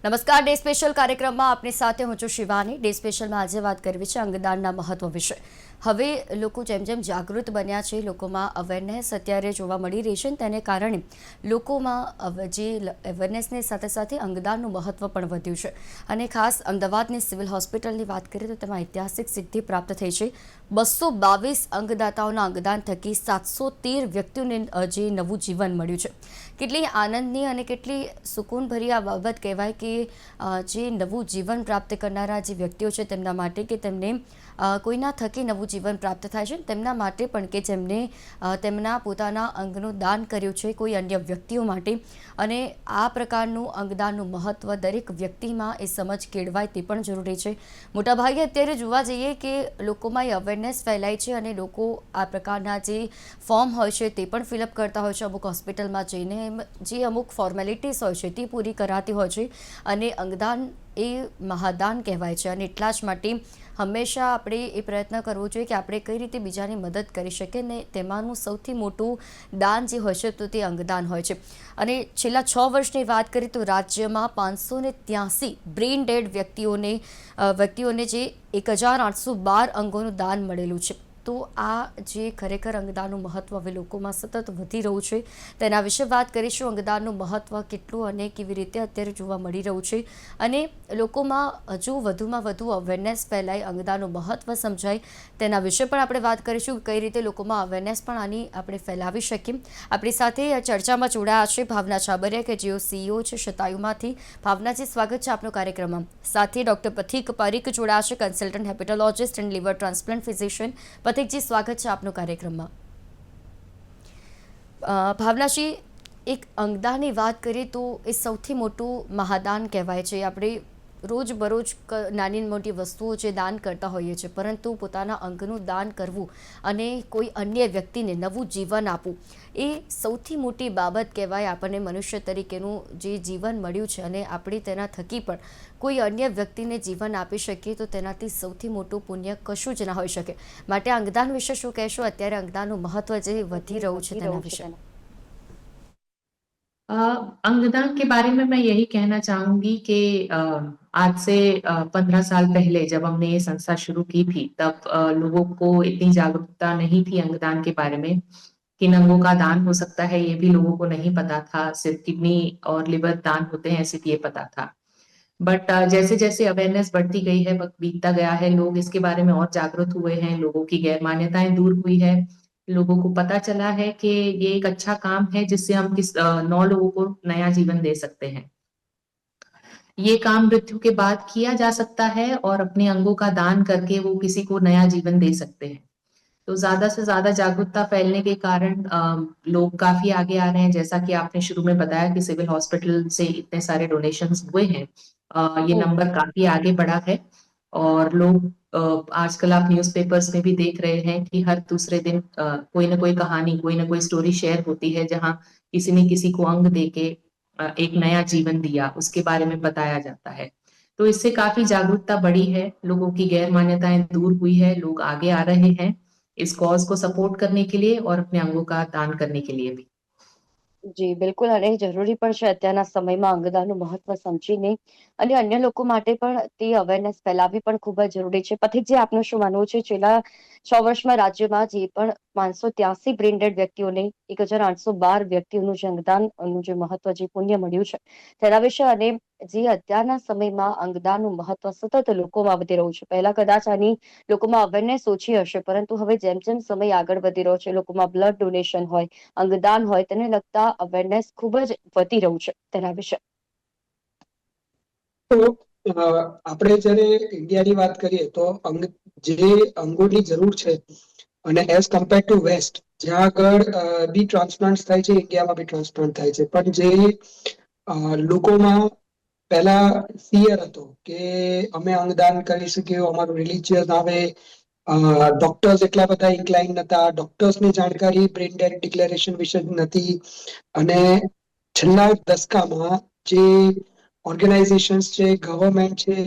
નમસ્કાર, day special કાર્યક્રમમાં આપની સાથે હું છું શિવાની। ડે સ્પેશિયલમાં આજે વાત કરવી છે અંગદાનના મહત્વ વિશે। હવે લોકો જેમ જેમ જાગૃત બન્યા છે, લોકોમાં અવેરનેસ અત્યારે જોવા મળી રહી છે, તેને કારણે લોકોમાં જે અવેરનેસની સાથે સાથે અંગદાનનું મહત્વ પણ વધ્યું છે। અને ખાસ અમદાવાદની સિવિલ હોસ્પિટલની વાત કરીએ તો તેમાં ઐતિહાસિક સિદ્ધિ પ્રાપ્ત થઈ છે। 222 અંગદાતાઓના અંગદાન થકી 713 વ્યક્તિઓને જે નવું જીવન મળ્યું છે। કેટલી આનંદની અને કેટલી સુકૂનભરી આ બાબત કહેવાય કે જે નવું જીવન પ્રાપ્ત કરનારા જે વ્યક્તિઓ છે તેમના માટે કે તેમને કોઈના થકી નવું જીવન પ્રાપ્ત થાય છે, તેમના માટે પણ કે જેમને તેમના પોતાના અંગનું દાન કર્યું છે કોઈ અન્ય વ્યક્તિઓ માટે। અને આ પ્રકારનું અંગદાનનું મહત્ત્વ દરેક વ્યક્તિમાં એ સમજ કેળવાય તે પણ જરૂરી છે। મોટાભાગે અત્યારે જોવા જઈએ કે લોકોમાં એ અવેરનેસ ફેલાય છે અને લોકો આ પ્રકારના જે ફોર્મ હોય છે તે પણ ફિલઅપ કરતા હોય છે। અમુક હોસ્પિટલમાં જઈને જે અમુક ફોર્મેલિટીઝ હોય છે તે પૂરી કરાતી હોય છે અને અંગદાન એ મહાદાન કહેવાય છે। અને એટલા જ માટે હંમેશા આપણે એ પ્રયત્ન કરવો જોઈએ કે આપણે કઈ રીતે બીજાની મદદ કરી શકીએ ને તેમાંનું સૌથી મોટું દાન જે હોય છે તો તે અંગદાન હોય છે। અને છેલ્લા 6 વર્ષની વાત કરીએ તો રાજ્યમાં 583 બ્રેઇન ડેડ વ્યક્તિઓને જે 1812 અંગોનું દાન મળેલું છે। તો આ જે ખરેખર અંગદાનનું મહત્ત્વ હવે લોકોમાં સતત વધી રહ્યું છે તેના વિશે વાત કરીશું। અંગદાનનું મહત્ત્વ કેટલું અને કેવી રીતે અત્યારે જોવા મળી રહ્યું છે અને લોકોમાં હજુ વધુમાં વધુ અવેરનેસ ફેલાય, અંગદાનનું મહત્ત્વ સમજાય તેના વિશે પણ આપણે વાત કરીશું। કઈ રીતે લોકોમાં અવેરનેસ પણ આની આપણે ફેલાવી શકીએ। આપણી સાથે ચર્ચામાં જોડાયા છે ભાવના છાબરિયા કે જેઓ CEO છે શતાયુમાંથી। ભાવનાજી, સ્વાગત છે આપનો કાર્યક્રમમાં। સાથે ડૉક્ટર પથિક પારીક જોડાયા છે, consultant hepatologist and liver transplant physician. પથિકજી, સ્વાગત છે આપનો કાર્યક્રમમાં। ભાવનાજી, એક અંગદાનની વાત કરીએ તો એ સૌથી મોટું મહાદાન કહેવાય છે। આપણે રોજબરોજ નાની મોટી વસ્તુઓ જે દાન કરતા હોઈએ છીએ, પરંતુ પોતાના અંગનું દાન કરવું અને કોઈ અન્ય વ્યક્તિને નવું જીવન આપવું એ સૌથી મોટી બાબત કહેવાય। આપણને મનુષ્ય તરીકેનું જે જીવન મળ્યું છે અને આપણે તેના થકી પણ કોઈ અન્ય વ્યક્તિને જીવન આપી શકીએ તો તેનાથી સૌથી મોટું પુણ્ય કશું જ ના હોઈ શકે। માટે અંગદાન વિશે શું કહેશો? અત્યારે અંગદાનનું મહત્વ જે વધી રહ્યું છે તેના વિશે। अंगदान के बारे में मैं यही कहना चाहूंगी कि आज से 15 साल पहले जब हमने ये संस्था शुरू की थी, तब लोगों को इतनी जागरूकता नहीं थी अंगदान के बारे में। किन अंगों का दान हो सकता है ये भी लोगों को नहीं पता था। सिर्फ किडनी और लिवर दान होते हैं ऐसे ये पता था। बट जैसे जैसे अवेयरनेस बढ़ती गई है, वक्त बीतता गया है, लोग इसके बारे में और जागरूक हुए हैं, लोगों की गैर मान्यताएं दूर हुई है, लोगों को पता चला है कि ये एक अच्छा काम है जिससे हम 9 लोगों को नया जीवन दे सकते हैं। ये काम मृत्यु के बाद किया जा सकता है और अपने अंगों का दान करके वो किसी को नया जीवन दे सकते हैं। तो ज्यादा से ज्यादा जागरूकता फैलने के कारण लोग काफी आगे आ रहे हैं। जैसा कि आपने शुरू में बताया कि सिविल हॉस्पिटल से इतने सारे डोनेशंस हुए हैं, ये नंबर काफी आगे बढ़ा है। और लोग आजकल आप न्यूज़पेपर्स में भी देख रहे हैं कि हर दूसरे दिन कोई ना कोई कहानी, कोई ना कोई स्टोरी शेयर होती है जहां किसी ने किसी को अंग देके एक नया जीवन दिया, उसके बारे में बताया जाता है। तो इससे काफी जागरूकता बढ़ी है, लोगों की गैर मान्यताएं दूर हुई है, लोग आगे आ रहे हैं इस कॉज को सपोर्ट करने के लिए और अपने अंगों का दान करने के लिए भी। જી બિલકુલ, અને જરૂરી પણ છે અત્યારના સમયમાં અંગદાનનું મહત્વ સમજીને અને અન્ય લોકો માટે પણ તે અવેરનેસ ફેલાવવી પણ ખૂબ જ જરૂરી છે। પથિકજી, આપનું શું માનવું છે? છેલ્લા 6 વર્ષમાં રાજ્યમાં જે પણ 583 બ્રેઇન ડેડ વ્યક્તિઓને 1812 વ્યક્તિઓનું જે અંગદાનનું જે મહત્વ, જે પુણ્ય મળ્યું છે તેના વિશે અને જે અત્યારના સમયમાં અંગદાનનું મહત્વ સતત લોકોમાં વધી રહ્યું છે। પહેલા કદાચ આની લોકોમાં અવેરનેસ ઓછી હશે, પરંતુ હવે જેમ જેમ સમય આગળ વધી રહ્યો છે, લોકોમાં બ્લડ ડોનેશન હોય, અંગદાન હોય, તેને લગતા અવેરનેસ ખૂબ જ વધી રહ્યું છે તેના વિશે। તો આપણે જ્યારે ઇન્ડિયાની વાત કરીએ તો જે અંગોની જરૂર છે અને એઝ કમ્પેર ટુ વેસ્ટ, જ્યાં આગળ બી ટ્રાન્સપ્લાન્ટ થાય છે, ઇન્ડિયામાં બી ટ્રાન્સપ્લાન્ટ થાય છે, પણ જે લોકોમાં પહેલા ફિયર હતો કે અમે અંગદાન કરી શકીએ, અમારું રિલિજિયસ આવે, ડોક્ટર્સ એટલા બધા ઇન્ક્લાઇન નતા, ડોક્ટર્સની જાણકારી બ્રેઇન ડેડ ડિક્લેરેશન વિશે નથી। અને છેલ્લા દસકામાં જે ઓર્ગેનાઇઝેશન્સ છે, ગવર્મેન્ટ છે,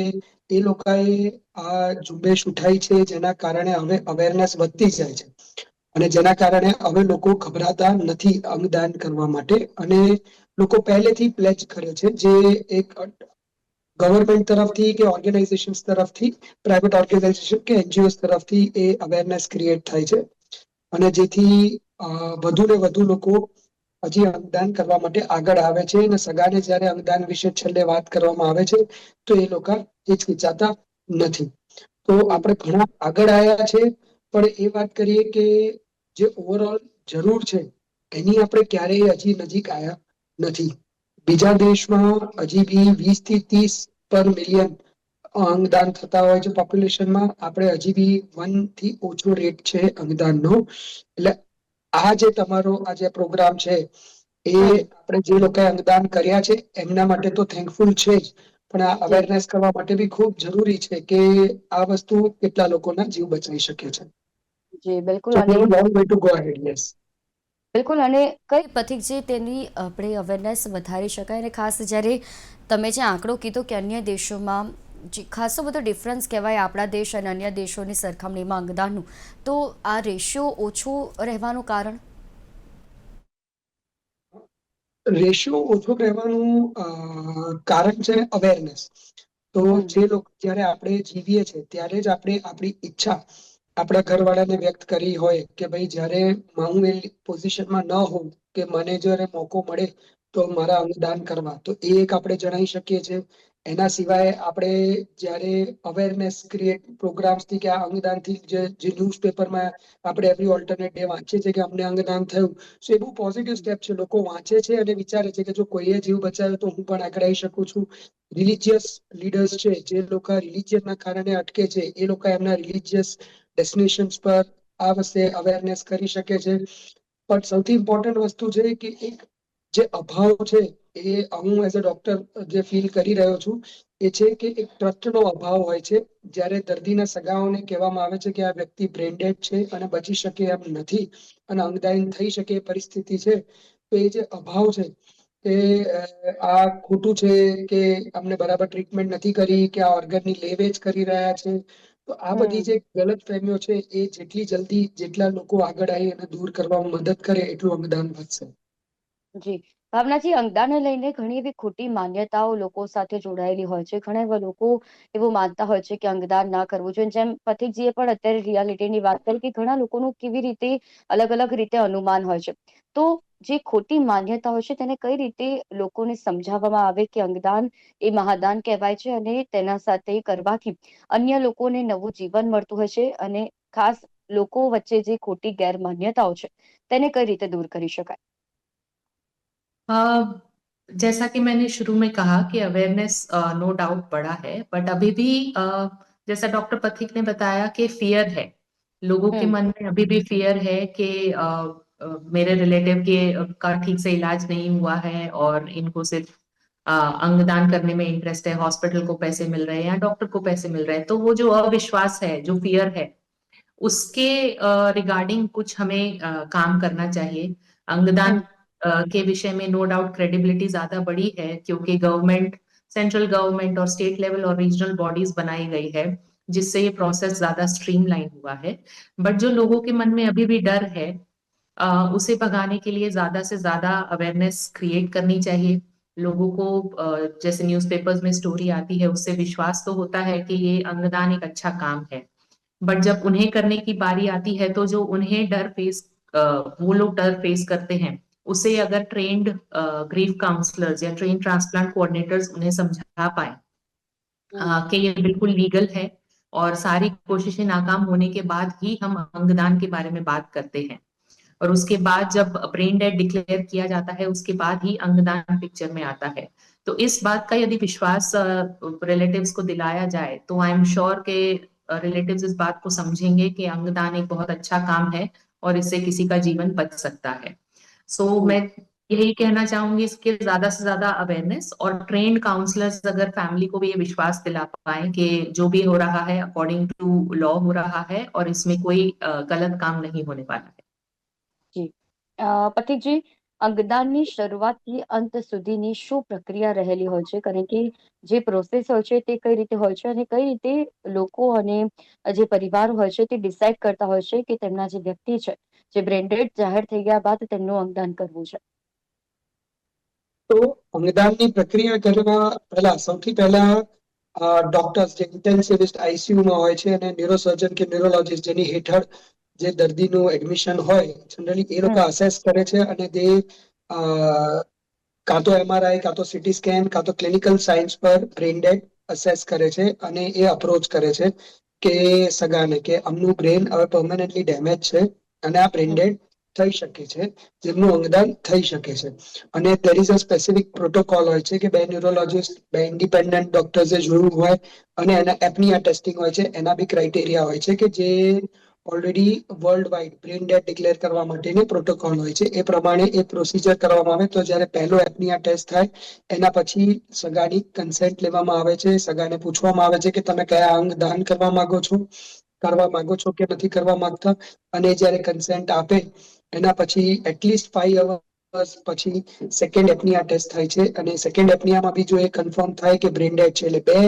એ લોકોએ આ ઝુંબેશ ઉઠાઈ છે, જેના કારણે હવે અવેરનેસ વધતી જાય છે અને જેના કારણે હવે લોકો ગભરાતા નથી અંગદાન કરવા માટે અને લોકો પહેલેથી પ્લેજ કરે છે, જે એક ગવર્મેન્ટ તરફથી કે ઓર્ગેનાઇઝેશન્સ તરફથી, પ્રાઇવેટ ઓર્ગેનાઇઝેશન કે એનજીઓ તરફથી એ અવેરનેસ ક્રિએટ થાય છે અને જેથી વધુ ને વધુ લોકો હજી અંગદાન કરવા માટે આગળ આવે છે અને સગાને જ્યારે અંગદાન વિશે છેલ્લે વાત કરવામાં આવે છે તો એ લોકો હિચકિચાતા નથી. તો આપણે ઘણા આગળ આવ્યા છે, પણ એ વાત કરીએ કે જે ઓવરઓલ જરૂર છે એની આપણે ક્યારેય હજી નજીક આવ્યા નથી. બીજા દેશમાં હજી બી 20 થી 30 પર મિલિયન અંગદાન થતા હોય છે પોપ્યુલેશનમાં. આપણે હજી બી 1 થી ઓછો રેટ છે અંગદાનનો. એટલે આ જે તમારો આ જે પ્રોગ્રામ છે એ આપણે જે લોકોએ અંગદાન કર્યા છે એમના માટે તો થેન્કફુલ છે જ, પણ આ જી અવેરનેસ કરવા માટે બી ખૂબ જરૂરી છે કે આ વસ્તુ કેટલા લોકોના જીવ બચાવી શકે છે. જી બિલકુલ. So we અને have a long way to go ahead, yes. બિલકુલ, અને કઈ પથિકજી તેની આપણે અવેરનેસ વધારી શકાય? અને ખાસ જ્યારે તમે જે આંકડો કીધો કે અન્ય દેશોમાં જે ખાસો બધો ડિફરન્સ કહેવાય આપણા દેશ અને અન્ય દેશોની સરખામણીમાં અંગદાનનું, તો આ રેશિયો ઓછો રહેવાનું કારણ? રેશિયો ઓછો રહેવાનું કારણ છે અવેરનેસ. તો હમ જે લોકો જ્યારે આપણે જીવીએ છીએ ત્યારે જ આપણે આપણી ઈચ્છા આપણા ઘરવાળાને વ્યક્ત કરી હોય કે ભાઈ જ્યારે હું એ પોઝિશનમાં ન હોઉં કે મને જ્યારે મોકો મળે તો મારા અંગદાન કરવા, તો એ એક આપણે જણાવી શકીએ છીએ. એના સિવાય આપણે જ્યારે અવેરનેસ ક્રિએટ પ્રોગ્રામ્સથી કે આ અંગદાનથી જે ન્યૂઝપેપરમાં આપણે એવરી ઓલ્ટરનેટ ડે વાંચીએ છીએ કે અમને અંગદાન થયું, સો એ બહુ પોઝિટિવ સ્ટેપ છે. લોકો વાંચે છે અને વિચારે છે કે જો કોઈએ જીવ બચાવ્યો તો હું પણ આગળ આવી શકું છું. રિલિજિયસ લીડર્સ છે, જે લોકો રિલિજિયનના કારણે અટકે છે, એ લોકો એમના રિલિજિયસ ડેસ્ટિનેશન્સ પર આ વિશે અવેરનેસ કરી શકે છે. પણ સૌથી ઇમ્પોર્ટન્ટ વસ્તુ છે કે એક જે અભાવ છે એ હું એઝ અ ડોક્ટર જે ફીલ કરી રહ્યો છું એ છે કે એક ટ્રસ્ટનો અભાવ હોય છે. જ્યારે દર્દીના સગાઓને કહેવામાં આવે છે કે આ વ્યક્તિ બ્રેન ડેડ છે અને બચી શકે એમ નથી અને અંગદાન થઈ શકે એ પરિસ્થિતિ છે, તો એ જે અભાવ છે એ આ ખોટું છે કે અમને બરાબર ટ્રીટમેન્ટ નથી કરી કે આ ઓર્ગનની લેવેચ કરી રહ્યા છે. તો આ બધી જે ગલત ફહેમીઓ છે એ જેટલી જલ્દી જેટલા લોકો આગળ આવી અને દૂર કરવામાં મદદ કરે એટલું અંગદાન વધશે. જી ભાવનાજી, અંગદાનને લઈને ઘણી એવી ખોટી માન્યતાઓ લોકો સાથે જોડાયેલી હોય છે. ઘણા એવા લોકો એવું માનતા હોય છે કે અંગદાન ના કરવું જોઈએ. જેમ પથિકજીએ પણ અત્યારે રિયાલિટીની વાત કરી કે ઘણા લોકોનું કેવી રીતે અલગ અલગ રીતે અનુમાન હોય છે. તો જે ખોટી માન્યતા હોય છે તેને કઈ રીતે લોકોને સમજાવવામાં આવે કે અંગદાન એ મહાદાન કહેવાય છે અને તેના સાથે કરવાથી અન્ય લોકોને નવું જીવન મળતું હોય છે, અને ખાસ લોકો વચ્ચે જે ખોટી ગેરમાન્યતાઓ છે તેને કઈ રીતે દૂર કરી શકાય? अ, जैसा कि मैंने शुरू में कहा कि अवेयरनेस नो डाउट बढ़ा है, बट अभी भी जैसा डॉक्टर पथिक ने बताया कि फियर है, लोगों के हम्म मन में अभी भी फियर है कि मेरे रिलेटिव के का ठीक से इलाज नहीं हुआ है और इनको सिर्फ अंगदान करने में इंटरेस्ट है, हॉस्पिटल को पैसे मिल रहे हैं या डॉक्टर को पैसे मिल रहे हैं, तो वो जो अविश्वास है, जो फियर है, उसके रिगार्डिंग कुछ हमें काम करना चाहिए। अंगदान हम्म के विषय में नो डाउट क्रेडिबिलिटी ज्यादा बढ़ी है क्योंकि गवर्नमेंट, सेंट्रल गवर्नमेंट और स्टेट लेवल और रीजनल बॉडीज बनाई गई है जिससे ये प्रोसेस ज्यादा स्ट्रीमलाइन हुआ है। बट जो लोगों के मन में अभी भी डर है, उसे भगाने के लिए ज्यादा से ज्यादा अवेयरनेस क्रिएट करनी चाहिए। लोगों को जैसे न्यूज़पेपर्स में स्टोरी आती है उससे विश्वास तो होता है कि ये अंगदान एक अच्छा काम है, बट जब उन्हें करने की बारी आती है तो जो उन्हें डर फेस वो लोग डर फेस करते हैं, उसे अगर ट्रेन्ड ग्रीफ काउंसलर्स या ट्रेन ट्रांसप्लांट कोऑर्डिनेटर्स उन्हें समझा पाए हम्म कि ये बिल्कुल लीगल है और सारी कोशिशें नाकाम होने के बाद ही हम अंगदान के बारे में बात करते हैं, और उसके बाद जब ब्रेन डेड डिक्लेयर किया जाता है उसके बाद ही अंगदान पिक्चर में आता है। तो इस बात का यदि विश्वास रिलेटिव्स को दिलाया जाए तो आई एम श्योर के रिलेटिव्स इस बात को समझेंगे कि अंगदान एक बहुत अच्छा काम है और इससे किसी का जीवन बच सकता है। सो हम्म मैं यही कहना चाहूंगी इसके ज्यादा से ज्यादा अवेयरनेस और ट्रेन्ड काउंसलर्स अगर फैमिली को भी ये विश्वास दिला पाए कि जो भी हो रहा है अकॉर्डिंग टू लॉ हो रहा है और इसमें कोई गलत काम नहीं होने वाला है। જી પથિકજી, અંગદાનની શરૂઆતથી અંત સુધીની શું પ્રક્રિયા રહેલી હોય છે? કારણ કે જે પ્રોસેસ હોય છે તે કઈ રીતે હોય છે અને કઈ રીતે લોકો અને જે પરિવાર હોય છે તે ડિસાઈડ કરતા હોય છે કે તેમના જે વ્યક્તિ છે જે બ્રેન્ડેડ જાહેર થઈ ગયા બાદ તેમનું અંગદાન કરવું છે? તો અંગદાનની પ્રક્રિયા કરવા પહેલા સૌથી પહેલા ડોક્ટર્સ જે ઇન્ટેન્સિવિસ્ટ આઈસીયુમાં હોય છે અને ન્યુરોસર્જન કે ન્યુરોલોજીસ્ટ જેની હેઠળ જે દર્દીનું એડમિશન હોય જનરલી એ લોકો અસેસ કરે છે અને તે કાં તો એમઆરઆઈ કાં તો સીટી સ્કેન કાં તો ક્લિનિકલ સાયન્સ પર બ્રેન ડેડ અસેસ કરે છે અને એ અપ્રોચ કરે છે કે સગાને કે આમનું બ્રેન હવે પરમનન્ટલી ડેમેજ છે અને આ બ્રેન ડેડ થઈ શકે છે, જેમનું અંગદાન થઈ શકે છે. અને there is a specific protocol હોય છે કે બે ન્યુરોલોજીસ્ટ બે ઇન્ડિપેન્ડન્ટ ડોક્ટર્સે જોયું હોય અને એના એપનિયા ટેસ્ટિંગ હોય છે, એના બી ક્રાઇટેરિયા હોય છે કે જે already world wide brain dead declare કરવા માટેની પ્રોટોકોલ હોય છે. એ પ્રમાણે એ પ્રોસિજર કરવામાં આવે તો જ્યારે પહેલો એપનિયા ટેસ્ટ થાય એના પછી સગાની કન્સેન્ટ લેવામાં આવે છે. સગાને પૂછવામાં આવે છે કે તમે કયા અંગ દાન કરવા માંગો છો કે નથી કરવા માંગતા, અને જ્યારે કન્સેન્ટ આપે એના પછી એટલીસ્ટ 5 અવર્સ પછી સેકન્ડ એપનિયા ટેસ્ટ થાય છે અને સેકન્ડ એપનિયામાં બી જો એ કન્ફર્મ થાય કે બ્રેન ડેડ છે એટલે બે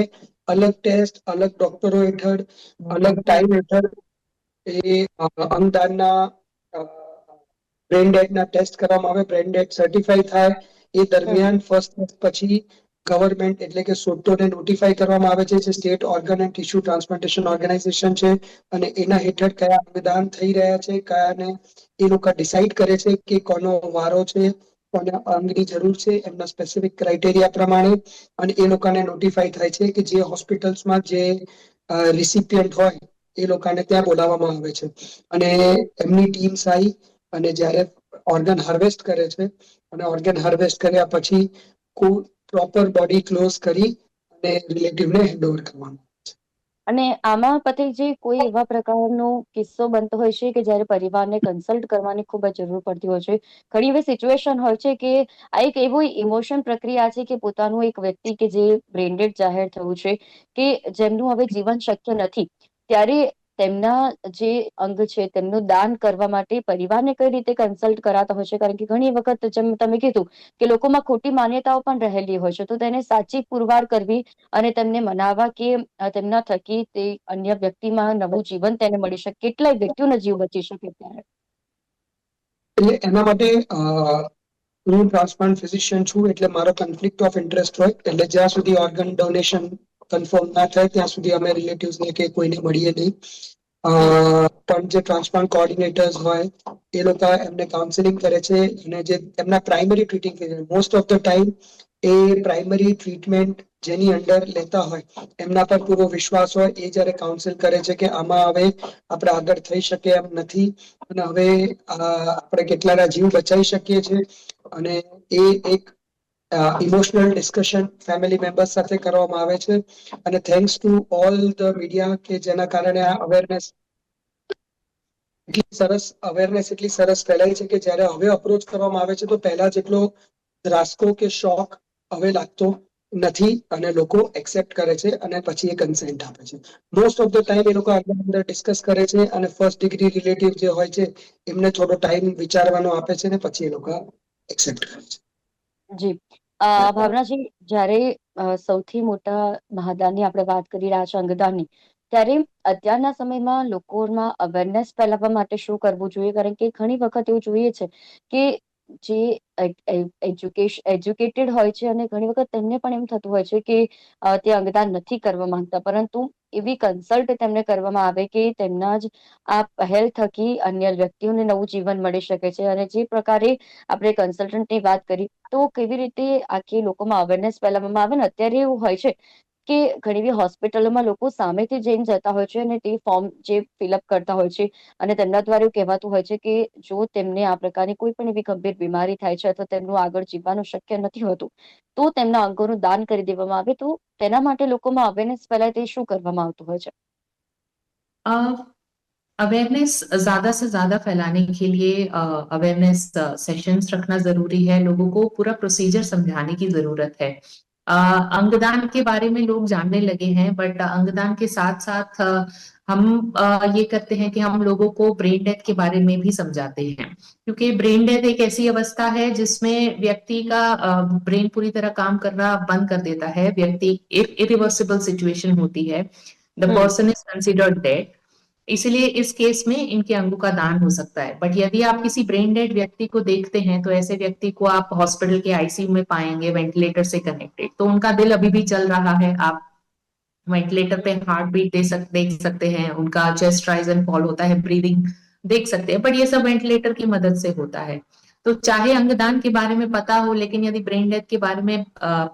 અલગ ટેસ્ટ અલગ ડોક્ટરો હેઠળ અલગ ટાઈમ હેઠળ એ અંગદાનના બ્રેન ડેડના ટેસ્ટ કરવામાં આવે. બ્રેન ડેડ સર્ટિફાઈ થાય એ દરમિયાન ફર્સ્ટ પછી ગવર્મેન્ટ એટલે કે સોટોને નોટિફાઈ કરવામાં આવે છે જે state organ and tissue transplantation organisation છે અને એના હેઠળ કયા અંગદાન થઈ રહ્યા છે કયાને એ લોકો ડિસાઈડ કરે છે કે કોનો વારો છે, કોને અંગની જરૂર છે એમના સ્પેસિફિક ક્રાઇટેરિયા પ્રમાણે, અને એ લોકોને નોટિફાઈ થાય છે કે જે હોસ્પિટલ્સમાં જે રિસિપિયન્ટ હોય એ લોકોને ત્યાં બોલાવવામાં આવે છે અને એમની ટીમ આવી અને જ્યારે ઓર્ગન હાર્વેસ્ટ કરે છે અને ઓર્ગન હાર્વેસ્ટ કર્યા પછી પ્રોપર બોડી ક્લોઝ કરી અને રિલેટિવને હેન્ડઓવર કરવાનું. અને આમાં પટેલજી કોઈ એવા પ્રકારનો કિસ્સો બનતો હોય છે કે જ્યારે પરિવારને કન્સલ્ટ કરવાની ખૂબ જ જરૂર પડતી હોય છે? ઘણી એવી સિચ્યુએશન હોય છે કે આ એક એવું ઇમોશન પ્રક્રિયા છે કે પોતાનું એક વ્યક્તિ કે જે બ્રેન્ડેડ જાહેર થયું છે કે જેમનું હવે જીવન શક્ય નથી, ત્યારે તેમના જે અંગ છે તેમનું દાન કરવા માટે પરિવારને કઈ રીતે કન્સલ્ટ કરાતા હોય છે? કારણ કે ઘણી વખત જેમ તમે કીધું કે લોકોમાં ખોટી માન્યતાઓ પણ રહેલી હોય છે, તો તેને સાચી પુરવાર કરવી અને તેમને મનાવવા કે તેમના થકી તે અન્ય વ્યક્તિમાં નવું જીવન તેને મળી શકે, કેટલાય વ્યક્તિઓનો જીવ બચી શકે ત્યારે. એટલે એના માટે હું ટ્રાન્સપ્લાન્ટ ફિઝિશિયન છું એટલે મારો કોન્ફ્લિક્ટ ઓફ ઇન્ટરેસ્ટ હોય એટલે જ્યાં સુધી ઓર્ગન ડોનેશન કન્ફર્મ ના થાય ત્યાં સુધી અમે રિલેટિવ્સને કે કોઈને મળીએ નહીં. પણ જે ટ્રાન્સપ્લાન્ટ કોઓર્ડિનેટર્સ હોય એ લોકો એમને કાઉન્સેલિંગ કરે છે અને જે એમના primary treating most of the time A primary treatment જેની અંડર લેતા હોય એમના પર પૂરો વિશ્વાસ હોય એ જ્યારે કાઉન્સિલ કરે છે કે આમાં હવે આપણે આગળ થઈ શકે એમ નથી અને હવે આપણે કેટલાના જીવ બચાવી શકીએ છીએ, અને એ એક ઇમોશનલ ડિસ્કશન ફેમિલી મેમ્બર્સ સાથે કરવામાં આવે છે. અને thanks to all the media કે જેના કારણે આ અવેરનેસ એટલી સરસ ફેલાઈ છે કે જ્યારે હવે અપ્રોચ કરવામાં આવે છે તો પહેલા જેટલો ધ્રાસકો કે શોખ હવે લાગતો નથી અને લોકો એક્સેપ્ટ કરે છે અને પછી એ કન્સેન્ટ આપે છે. મોસ્ટ ઓફ ધ ટાઈમ એ લોકો અંદર ડિસ્કસ કરે છે અને ફર્સ્ટ ડિગ્રી રિલેટિવ જે હોય છે એમને થોડો ટાઈમ વિચારવાનો આપે છે ને પછી એ લોકો એક્સેપ્ટ કરે છે. જી. ભાવનાજી, જ્યારે સૌથી મોટા મહાદાનની આપણે વાત કરી રહ્યા છીએ, અંગદાનની, ત્યારે અત્યારના સમયમાં લોકોમાં અવેરનેસ ફેલાવવા માટે શું કરવું જોઈએ? કારણ કે ઘણી વખત એવું જોઈએ છે કે જે એજ્યુકેટેડ હોય છે અને ઘણી વખત તેમને પણ એમ થતું હોય છે કે તે અંગદાન નથી કરવા માંગતા, પરંતુ એવી કન્સલ્ટ તેમને કરવામાં આવે કે તેમના જ આ પહેલ થકી અન્ય વ્યક્તિઓને નવું જીવન મળી શકે છે. અને જે પ્રકારે આપણે કન્સલ્ટન્ટની વાત કરી, તો કેવી રીતે આખી લોકોમાં અવેરનેસ ફેલાવવામાં આવે ને? અત્યારે એવું હોય છે કે ઘણી બધી હોસ્પિટલોમાં લોકો સામેથી જઈને જતા હોય છે અને તે ફોર્મ જે ફિલઅપ કરતા હોય છે અને તેમના દ્વારા એવું કહેવાતું હોય છે કે જો તેમને આ પ્રકારની કોઈ પણ એવી ગંભીર બીમારી થાય છે અથવા તેમનું આગળ જીવવાનું શક્ય નથી હોતું તો તેમના અંગોનું દાન કરી દેવામાં આવે, તો તેના માટે લોકોમાં અવેરનેસ ફેલાય તે શું કરવામાં આવતું હોય છે? अवेयरनेस ज्यादा से ज्यादा फैलाने के लिए अवेयरनेस सेशंस रखना जरूरी है। लोगों को पूरा प्रोसीजर समझाने की जरूरत है। अंगदान के बारे में लोग जानने लगे हैं, बट अंगदान के साथ साथ हम ये करते हैं कि हम लोगों को ब्रेन डेथ के बारे में भी समझाते हैं, क्योंकि ब्रेन डेथ एक ऐसी अवस्था है जिसमें व्यक्ति का ब्रेन पूरी तरह काम करना बंद कर देता है। व्यक्ति इरिवर्सिबल सिचुएशन होती है, the person is considered dead. इसलिए इस केस में इनके अंगों का दान हो सकता है। बट यदि आप किसी ब्रेन डेड व्यक्ति को देखते हैं तो ऐसे व्यक्ति को आप हॉस्पिटल के आईसीयू में पाएंगे वेंटिलेटर से कनेक्टेड, तो उनका दिल अभी भी चल रहा है, आप वेंटिलेटर पे हार्ट बीट देख सकते हैं, उनका चेस्ट राइज एंड फॉल होता है, ब्रीदिंग देख सकते हैं, बट ये सब वेंटिलेटर की मदद से होता है। तो चाहे अंगदान के बारे में पता हो, लेकिन यदि ब्रेन डेथ के बारे में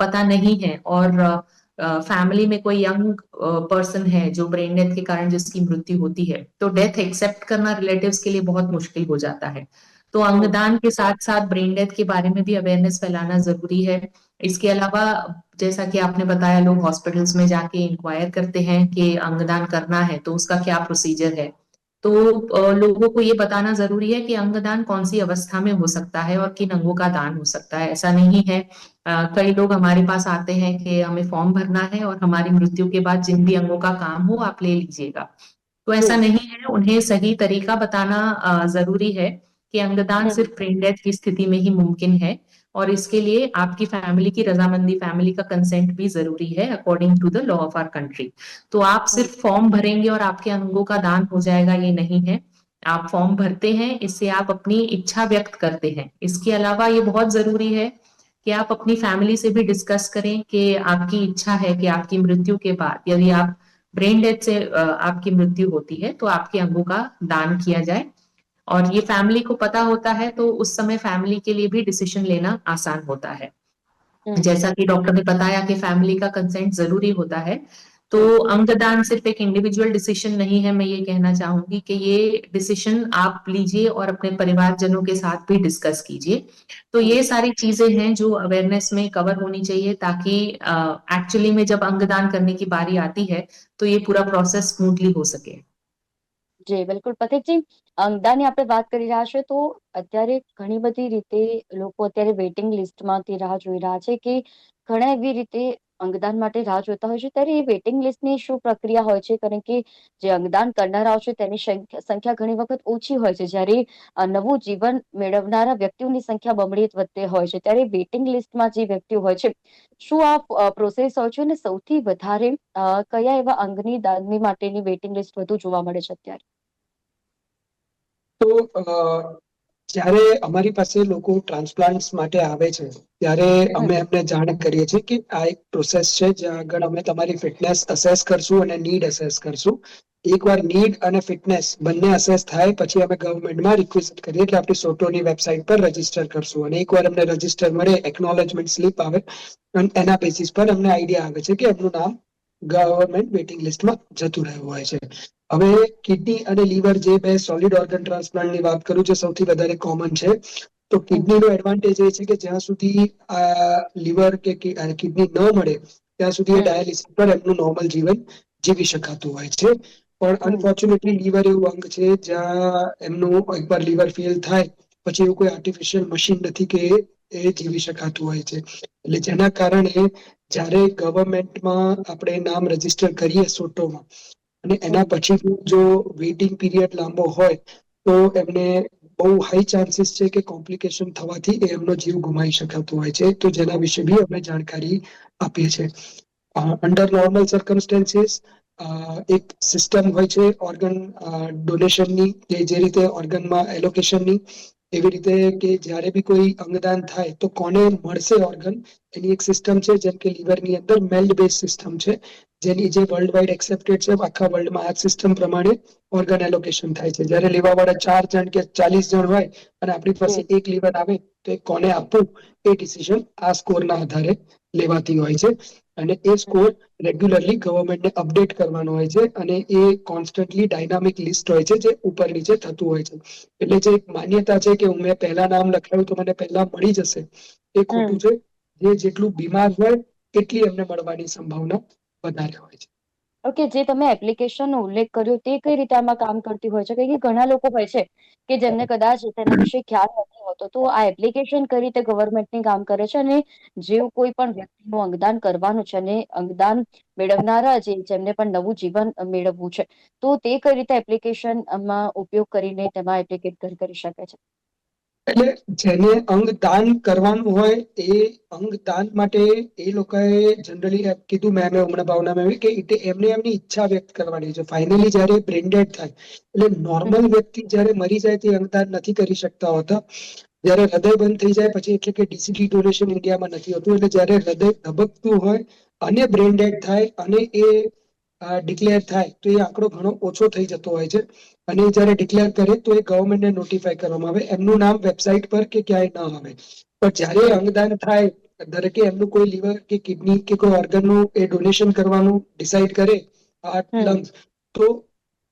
पता नहीं है और फैमिली में कोई यंग पर्सन है जो ब्रेन डेथ के कारण जिसकी मृत्यु होती है, तो डेथ एक्सेप्ट करना रिलेटिव्स के लिए बहुत मुश्किल हो जाता है। तो अंगदान के साथ साथ ब्रेन डेथ के बारे में भी अवेयरनेस फैलाना जरूरी है। इसके अलावा जैसा कि आपने बताया, लोग हॉस्पिटल्स में जाके इंक्वायर करते हैं कि अंगदान करना है तो उसका क्या प्रोसीजर है। तो लोगों को ये बताना जरूरी है कि अंगदान कौन सी अवस्था में हो सकता है और किन अंगों का दान हो सकता है। ऐसा नहीं है, कई लोग हमारे पास आते हैं कि हमें फॉर्म भरना है और हमारी मृत्यु के बाद जिन भी अंगों का काम हो आप ले लीजिएगा। तो ऐसा नहीं है, उन्हें सही तरीका बताना जरूरी है कि अंगदान हम्म। सिर्फ ब्रेन डेथ की स्थिति में ही मुमकिन है, और इसके लिए आपकी फैमिली की रजामंदी, फैमिली का कंसेंट भी जरूरी है according to the law of our country. तो आप हम्म। सिर्फ फॉर्म भरेंगे और आपके अंगों का दान हो जाएगा, ये नहीं है। आप फॉर्म भरते हैं, इससे आप अपनी इच्छा व्यक्त करते हैं। इसके अलावा ये बहुत जरूरी है कि आप अपनी फैमिली से भी डिस्कस करें कि आपकी इच्छा है कि आपकी मृत्यु के बाद यदि आप ब्रेन डेथ से आपकी मृत्यु होती है तो आपके अंगों का दान किया जाए। और ये फैमिली को पता होता है तो उस समय फैमिली के लिए भी डिसीजन लेना आसान होता है। हम्म। जैसा कि डॉक्टर ने बताया कि फैमिली का कंसेंट जरूरी होता है। तो अंगदान सिर्फ एक इंडिविजुअल डिसीजन नहीं है, मैं ये कहना चाहूंगी कि ये डिसीजन आप लीजिए और अपने परिवारजनों के साथ भी डिस्कस कीजिए। तो ये सारी चीजें हैं जो अवेयरनेस में कवर होनी चाहिए, ताकि एक्चुअली में जब अंगदान करने की बारी आती है तो ये पूरा प्रोसेस स्मूथली हो सके। જી બિલકુલ પથિકજી, અંગદાની આપણે વાત કરી રહ્યા છે તો અત્યારે ઘણી બધી રીતે લોકો અત્યારે વેઇટિંગ લિસ્ટમાંથી રાહ જોઈ રહ્યા છે કે ઘણા એવી રીતે અંગદાન માટે રાહ જોતા હોય છે, ત્યારે એ વેઇટિંગ લિસ્ટની શું પ્રક્રિયા હોય છે? કારણ કે જે અંગદાન કરનારાઓ છે તેની સંખ્યા ઘણી વખત ઓછી હોય છે, જ્યારે નવું જીવન મેળવનારા વ્યક્તિઓની સંખ્યા બમણી વધતી હોય છે, ત્યારે વેઇટિંગ લિસ્ટમાં જે વ્યક્તિઓ હોય છે, શું આ પ્રોસેસ હોય છે અને સૌથી વધારે કયા એવા અંગની દાનની માટેની વેઇટિંગ લિસ્ટ વધુ જોવા મળે છે અત્યારે? તો જ્યારે અમારી પાસે લોકો ટ્રાન્સપ્લાન્ટ માટે આવે છે ત્યારે અમે એમને જાણ કરીએ છીએ કે આ એક પ્રોસેસ છે જ્યાં આગળ અમે તમારી ફિટનેસ અસેસ કરશું અને નીડ અસેસ કરશું. એકવાર નીડ અને ફિટનેસ બંને અસેસ થાય પછી અમે ગવર્મેન્ટમાં રિક્વેસ્ટ કરીએ કે આપણી સોટોની વેબસાઇટ પર રજીસ્ટર કરશું, અને એકવાર અમને રજીસ્ટર મળે, એકનોલેજમેન્ટ સ્લીપ આવે, અને એના બેસિસ પર અમને આઈડિયા આવે છે કે એમનું નામ ગવર્મેન્ટ વેઇટિંગ લિસ્ટમાં જતું રહ્યું હોય છે. હવે કિડની અને લીવર, જે બે સોલિડ ઓર્ગન ટ્રાન્સપ્લાન્ટની વાત કરું, જે સૌથી વધારે કોમન છે, તો કિડનીનો એડવાન્ટેજ એ છે કે જ્યાં સુધી આ લીવર કે કિડની ન મળે ત્યાં સુધી એ ડાયાલિસિસ પર એમનું નોર્મલ જીવન જીવી શકાતું હોય છે. પણ અનફોર્ચ્યુનેટલી લીવર એવું અંગ છે જ્યાં એમનું એકવાર લીવર ફેલ થાય પછી એવું કોઈ આર્ટિફિશિયલ મશીન નથી કે એ જીવી શકાતું હોય છે. એટલે જેના કારણે જ્યારે ગવર્મેન્ટમાં આપણે નામ રજીસ્ટર કરીએ સોટોમાં, અને એના પછી જો વેઇટિંગ પીરિયડ લાંબો હોય તો એમને બહુ હાઈ ચાન્સીસ છે કે કોમ્પ્લિકેશન થવાથી એમનો જીવ ગુમાવી શકાતો હોય છે. તો જેના વિશે બી અમે જાણકારી આપીએ છીએ. અંડર નોર્મલ સર્કમસ્ટેન્સીસ એક સિસ્ટમ હોય છે ઓર્ગન ડોનેશનની, કે જે રીતે ઓર્ગનમાં એલોકેશનની, એવી રીતે કે જ્યારે બી કોઈ અંગદાન થાય તો કોને મળશે ઓર્ગન, એની એક સિસ્ટમ છે. જેમ કે લીવરની અંદર મેલ્ડ બેઝ સિસ્ટમ છે, જેની જે વર્લ્ડ વાઇડ એક્સેપ્ટેડ છે. આખા વર્લ્ડમાં આ સિસ્ટમ પ્રમાણે ઓર્ગન એલોકેશન થાય છે. જ્યારે લેવાવાળા 4 જણ કે 40 જણ હોય અને આપણી પાસે એક લીવર આવે તો એ કોને આપવું એ ડિસિઝન આ સ્કોરના આધારે લેવાતી હોય છે. અને એ સ્કોર રેગ્યુલરલી ગવર્મેન્ટને અપડેટ કરવાનો હોય છે, અને એ કોન્સ્ટન્ટલી ડાયનામિક લિસ્ટ હોય છે જે ઉપર નીચે થતું હોય છે. એટલે જે માન્યતા છે કે મેં પહેલા નામ લખાયું તો મને પહેલા મળી જશે, એ ખોટું છે. જે જેટલું બીમાર હોય એટલી એમને મળવાની સંભાવના વધારે હોય છે. ઓકે, જે તમે એપ્લિકેશનનો ઉલ્લેખ કર્યો તે કઈ રીતે આમાં કામ કરતી હોય છે? કારણ કે ઘણા લોકો હોય છે કે જેમને કદાચ તેના વિશે ખ્યાલ નથી હોતો, તો આ એપ્લિકેશન કઈ રીતે ગવર્મેન્ટની કામ કરે છે, અને જેવું કોઈ પણ વ્યક્તિનું અંગદાન કરવાનું છે અને અંગદાન મેળવનારા જેમને પણ નવું જીવન મેળવવું છે, તો તે કઈ રીતે એપ્લિકેશનમાં ઉપયોગ કરીને તેમાં એપ્લિકેટ કરી શકે છે? એટલે જેને અંગ દાન કરવાનું હોય એ અંગ દાન માટે એ લોકોએ જનરલી કીધું મેં હમણાં ભાવના મેં કે એમને એમની ઈચ્છા વ્યક્ત કરવાની છે. ફાઇનલી જયારે બ્રેન ડેડ થાય એટલે નોર્મલ વ્યક્તિ જયારે મરી જાય તે અંગદાન નથી કરી શકતા હોતા. જયારે હૃદય બંધ થઈ જાય પછી, એટલે કે ડીસીટી ડોનેશન ઇન્ડિયામાં નથી હોતું. એટલે જયારે હૃદય ધબકતું હોય અને બ્રેન ડેડ થાય અને એ ડિક્લેર થાય તો એ આંકડો ઘણો ઓછો થઈ જતો હોય છે. અને જયારે ડિક્લેર કરે તો એ ગવર્મેન્ટને નોટિફાય કરવામાં આવે. એમનું નામ વેબસાઇટ પર કે ક્યાંય ન આવે. પણ જયારે અંગદાન થાય, દરેકે એમનું કોઈ લીવર કે કિડની કે કોઈ ઓર્ગનનું એ ડોનેશન કરવાનું ડિસાઈડ કરે, હાર્ટ, લંગ્સ, તો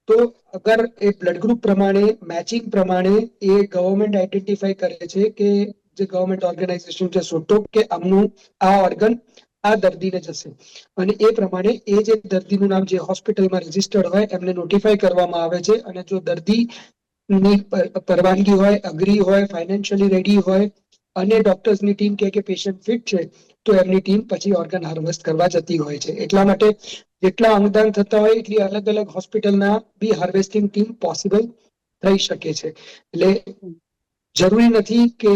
તો અગર એ બ્લડ ગ્રુપ પ્રમાણે મેચિંગ પ્રમાણે એ ગવર્મેન્ટ આઈડેન્ટિફાઈ કરે છે કે જે ગવર્મેન્ટ ઓર્ગેનાઇઝેશન છે સોટો કે આમનું આ ઓર્ગન આ દર્દીને જશે. અને એ પ્રમાણે એ જે દર્દીનું નામ જે હોસ્પિટલમાં રજીસ્ટર્ડ હોય એમને નોટિફાઈ કરવામાં આવે છે. અને જો દર્દી ની પરવાનગી હોય, અગ્રી હોય, ફાઇનાન્શિયલી રેડી હોય અને ડોક્ટર્સની ટીમ કે પેશન્ટ ફિટ છે તો એમની ટીમ પછી ઓર્ગન હાર્વેસ્ટ કરવા જતી હોય છે. એટલા માટે જેટલા અંગદાન થતા હોય એટલી અલગ અલગ હોસ્પિટલના બી હાર્વેસ્ટિંગ ટીમ પોસિબલ થઈ શકે છે. એટલે જરૂરી નથી કે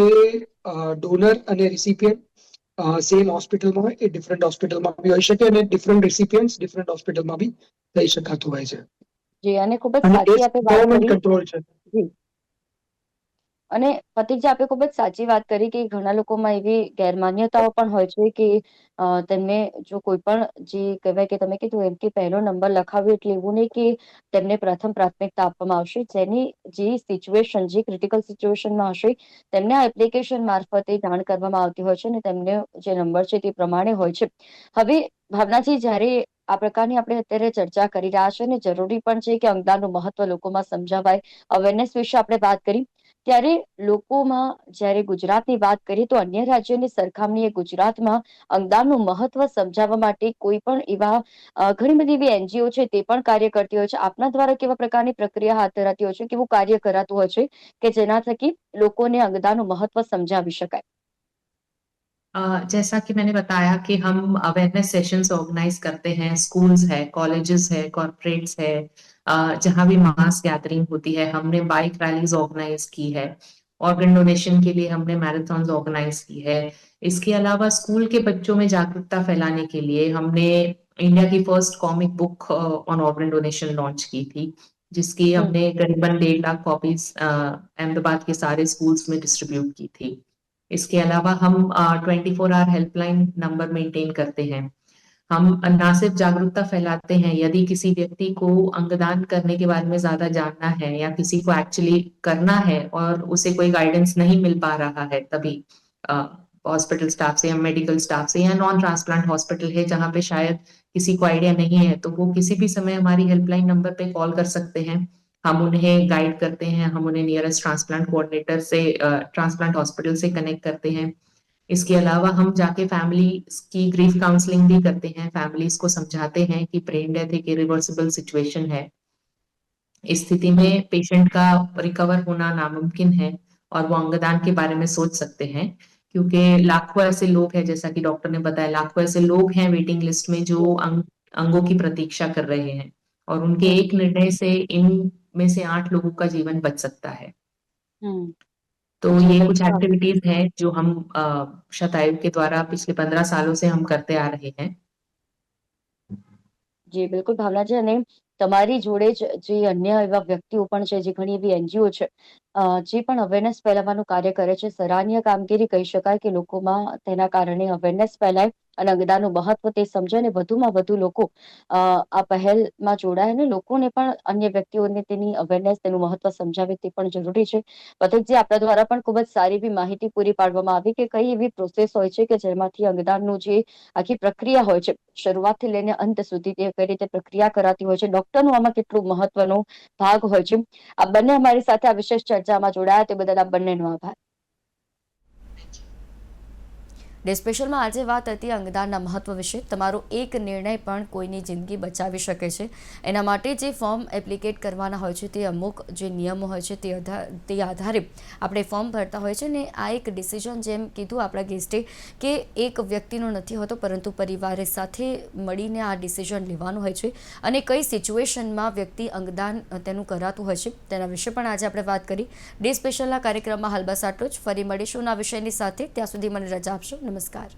ડોનર અને રિસિપિયન્ટ સેમ હોસ્પિટલમાં હોય. એ ડિફરન્ટ હોસ્પિટલમાં બી હોઈ શકે અને ડિફરન્ટ રિસિપિયન્ટ ડિફરન્ટ હોસ્પિટલમાં બી થઈ શકાતું હોય છે. જી, અને ખૂબ જ અને એ સાચી આપે વાત ગવર્મેન્ટ કરી. કંટ્રોલ છે. જી, અને પ્રતિકજી, આપે ખૂબ જ સાચી વાત કરી કે ઘણા લોકોમાં એવી ગેરમાન્યતાઓ પણ હોય છે કે તેમને જો કોઈ પણ જે કહેવાય કે તમે કીધું એમ કે પહેલો નંબર લખાવ્યો એટલે એવું નહીં કે તેમને પ્રથમ પ્રાથમિકતા આપવામાં આવશે. જેની જે સિચ્યુએશન, જે ક્રિટિકલ સિચ્યુએશનમાં હશે તેમને આ એપ્લિકેશન મારફતે જાણ કરવામાં આવતી હોય છે અને તેમને જે નંબર છે તે પ્રમાણે હોય છે. હવે ભાવનાજી, જ્યારે આ પ્રકારની આપણે અત્યારે ચર્ચા કરી રહ્યા છે અને જરૂરી પણ છે કે અંગદાનનું મહત્વ લોકોમાં સમજાવાય, અવેરનેસ વિશે આપણે વાત કરી, ત્યારે લોકોમાં જ્યારે ગુજરાતની વાત કરીએ તો અન્ય રાજ્યોની સરખામણીએ ગુજરાતમાં અંગદાનનું મહત્વ સમજાવવા માટે કોઈ પણ એવા ઘણી બધી એવી એનજીઓ છે તે પણ કાર્ય કરતી હોય છે. આપના દ્વારા કેવા પ્રકારની પ્રક્રિયા હાથ ધરાતી હોય છે, કેવું કાર્ય કરાતું હોય છે કે જેના થકી લોકોને अंगदान महत्व समझावी शकाय? जैसा कि मैंने बताया कि हम अवेयरनेस सेशंस ऑर्गेनाइज करते हैं, स्कूल्स है, कॉलेजेस है, कॉर्पोरेट्स है, जहां भी मास गैदरिंग होती है हमने बाइक रैलीज ऑर्गेनाइज की है, ऑर्गन डोनेशन के लिए हमने मैराथन ऑर्गेनाइज की है। इसके अलावा स्कूल के बच्चों में जागरूकता फैलाने के लिए हमने इंडिया की first comic book on organ donation launch की थी, जिसकी हमने करीबन 1.5 लाख कॉपीज अहमदाबाद के सारे स्कूल्स में डिस्ट्रीब्यूट की थी। इसके अलावा हम 24 आवर हेल्पलाइन नंबर मेंटेन करते हैं। हम ना सिर्फ जागरूकता फैलाते हैं, यदि किसी व्यक्ति को अंगदान करने के बारे में ज्यादा जानना है या किसी को एक्चुअली करना है और उसे कोई गाइडेंस नहीं मिल पा रहा है, तभी हॉस्पिटल स्टाफ से या मेडिकल स्टाफ से या नॉन ट्रांसप्लांट हॉस्पिटल है जहाँ पे शायद किसी को आइडिया नहीं है, तो वो किसी भी समय हमारी हेल्पलाइन नंबर पे कॉल कर सकते हैं। हम उन्हें गाइड करते हैं, हम उन्हें नियरेस्ट ट्रांसप्लांट कोऑर्डिनेटर से, ट्रांसप्लांट हॉस्पिटल से कनेक्ट करते हैं। इसके अलावा हम जाके फैमिली की ग्रीफ काउंसलिंग भी करते हैं, फैमिलीज को समझाते हैं कि ब्रेन डेथ एक इरिवर्सिबल सिचुएशन है, इस स्थिति में पेशेंट का रिकवर होना नामुमकिन है और वो अंगदान के बारे में सोच सकते हैं, क्योंकि लाखों ऐसे लोग हैं, जैसा कि डॉक्टर ने बताया, लाखों ऐसे लोग हैं वेटिंग लिस्ट में जो अंगों की प्रतीक्षा कर रहे हैं और उनके एक निर्णय से इन में से 8 लोगों का जीवन बच सकता है। तो जी, ये कुछ बिल्कुल। एक्टिविटीज हैं जो हम शतायु के द्वारा पिछले 15 सालों से हम करते आ रहे हैं। જી, બિલકુલ ભાવનાજી, અને તમારી જોડે જ જે અન્ય એવા વ્યક્તિઓ પણ છે, જે ઘણી એવી એનજીઓ છે જે પણ અવેરનેસ ફેલાવવાનું કાર્ય કરે છે, સરાહનીય કામગીરી કહી શકાય કે લોકોમાં તેના કારણે અવેરનેસ ફેલાય અને અંગદાનનું મહત્વ તે સમજે અને વધુમાં વધુ લોકો આ પહેલમાં જોડાય અને લોકોને પણ અન્ય વ્યક્તિઓને તેની અવેરનેસ, તેનું મહત્વ સમજાવે તે પણ જરૂરી છે. પથકજી, આપણા દ્વારા પણ ખૂબ જ સારી એવી માહિતી પૂરી પાડવામાં આવી કે કઈ એવી પ્રોસેસ હોય છે કે જેમાંથી અંગદાનનું જે આખી પ્રક્રિયા હોય છે, શરૂઆતથી લઈને અંત સુધી તે કઈ રીતે પ્રક્રિયા કરાતી હોય છે, ડોક્ટરનું આમાં કેટલું મહત્વનો ભાગ હોય છે. આ બંને અમારી સાથે આ વિશેષ ચર્ચામાં જોડાયા તે બદલ આ બંનેનો આભાર. ડે સ્પેશિયલમાં આજે વાત હતી અંગદાનના મહત્વ વિશે. તમારો એક નિર્ણય પણ કોઈની જિંદગી બચાવી શકે છે. એના માટે જે ફોર્મ એપ્લિકેટ કરવાના હોય છે તે અમુક જે નિયમો હોય છે તે આધારે આપણે ફોર્મ ભરતા હોય છે ને આ એક ડિસિઝન જેમ કીધું આપણા ગેસ્ટે કે એક વ્યક્તિનો નથી હોતો પરંતુ પરિવારે સાથે મળીને આ ડિસિઝન લેવાનું હોય છે અને કઈ સિચ્યુએશનમાં વ્યક્તિ અંગદાન તેનું કરાતું હોય છે તેના વિશે પણ આજે આપણે વાત કરી. ડે સ્પેશિયલના કાર્યક્રમમાં હાલ બસ આટલું જ. ફરી મળીશું આ વિષયની સાથે. ત્યાં સુધી મને રજા આપશો. નમસ્કાર.